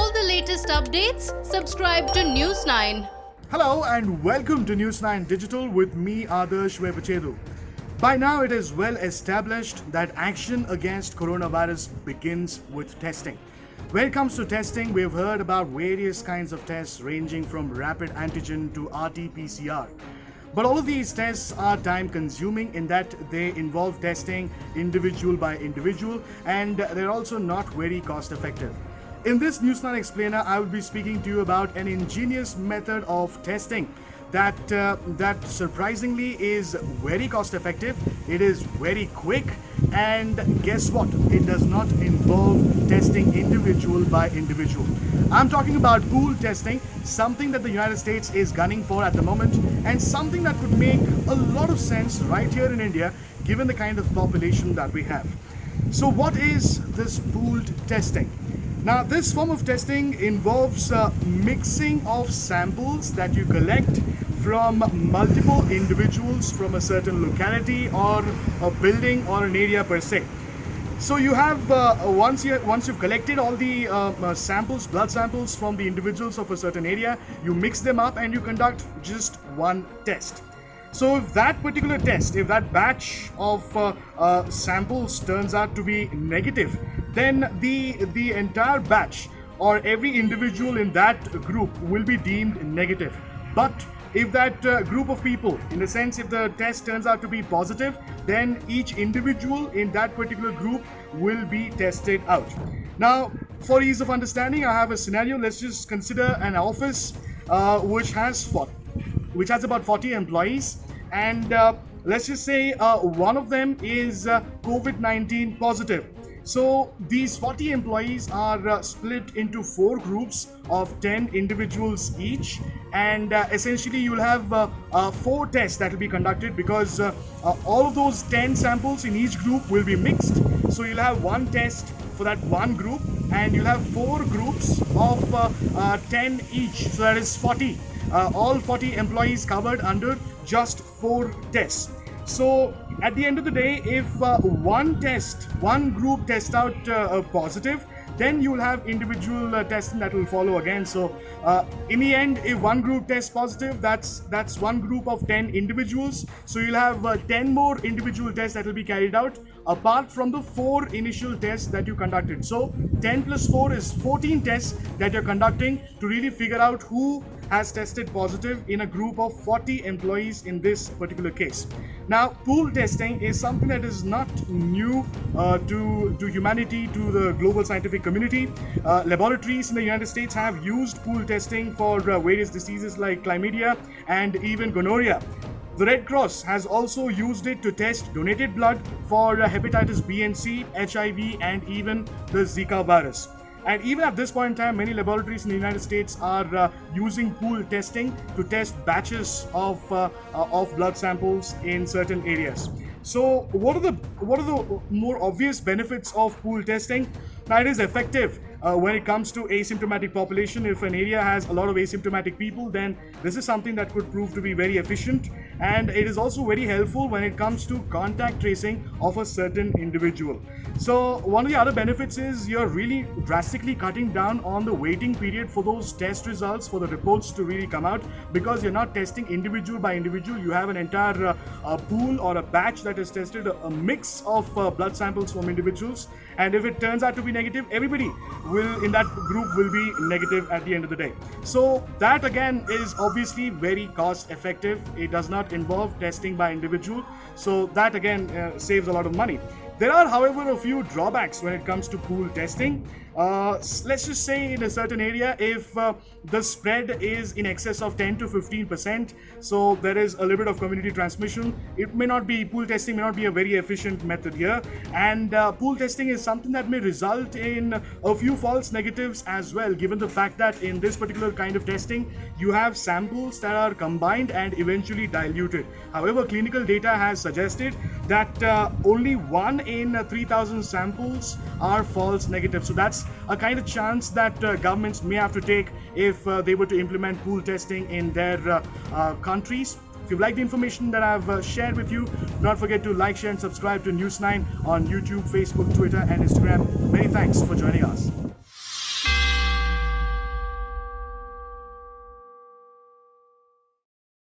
all the latest updates, subscribe to News 9. Hello and welcome to News 9 Digital with me, Adarsh Vepachedu. By now, it is well established that action against coronavirus begins with testing. When it comes to testing, we've heard about various kinds of tests ranging from rapid antigen to RT-PCR. But all of these tests are time consuming in that they involve testing individual by individual, and they're also not very cost effective. In this News 9 Explainer, I will be speaking to you about an ingenious method of testing that surprisingly is very cost effective, it is very quick, and guess what? It does not involve testing individual by individual. I'm talking about pool testing, something that the United States is gunning for at the moment, and something that could make a lot of sense right here in India given the kind of population that we have. So what is this pooled testing? Now, this form of testing involves mixing of samples that you collect from multiple individuals from a certain locality or a building or an area per se. So you have once you've collected all the samples, blood samples from the individuals of a certain area, you mix them up and you conduct just one test. So if that particular test, if that batch of samples turns out to be negative, then the entire batch or every individual in that group will be deemed negative. But if that group of people, in a sense, if the test turns out to be positive, then each individual in that particular group will be tested out. Now, for ease of understanding, I have a scenario. Let's just consider an office which has about 40 employees, and let's just say one of them is COVID-19 positive. So these 40 employees are split into 4 groups of 10 individuals each, and essentially you'll have 4 tests that will be conducted because all of those 10 samples in each group will be mixed. So you'll have one test for that one group, and you'll have 4 groups of 10 each. So that is 40. All 40 employees covered under just 4 tests. So at the end of the day, if one group tests out positive, then you will have individual testing that will follow again. So in the end, if one group tests positive, that's one group of 10 individuals. So you'll have 10 more individual tests that will be carried out apart from the 4 initial tests that you conducted. So 10 plus 4 is 14 tests that you're conducting to really figure out who has tested positive in a group of 40 employees in this particular case. Now, pool testing is something that is not new to humanity, to the global scientific community. Laboratories in the United States have used pool testing for various diseases like chlamydia and even gonorrhea. The Red Cross has also used it to test donated blood for hepatitis B and C, HIV, and even the Zika virus. And even at this point in time, many laboratories in the United States are using pool testing to test batches of blood samples in certain areas. So what are the more obvious benefits of pool testing? Now, it is effective when it comes to asymptomatic population. If an area has a lot of asymptomatic people, then this is something that could prove to be very efficient, and it is also very helpful when it comes to contact tracing of a certain individual. So one of the other benefits is you're really drastically cutting down on the waiting period for those test results, for the reports to really come out, because you're not testing individual by individual. You have an entire pool or a batch that is tested, a mix of blood samples from individuals, and if it turns out to be negative, everybody in that group will be negative at the end of the day. So that again is obviously very cost effective. It does not involve testing by individual, so that again saves a lot of money. There are, however, a few drawbacks when it comes to pool testing. Let's just say in a certain area, if the spread is in excess of 10 to 15%, so there is a little bit of community transmission, pool testing may not be a very efficient method here. And pool testing is something that may result in a few false negatives as well, given the fact that in this particular kind of testing, you have samples that are combined and eventually diluted. However, clinical data has suggested that only 1 in 3,000 samples are false negative. So that's a kind of chance that governments may have to take if they were to implement pool testing in their countries. If you like the information that I've shared with you, do not forget to like, share and subscribe to News 9 on YouTube, Facebook, Twitter and Instagram. Many thanks for joining us.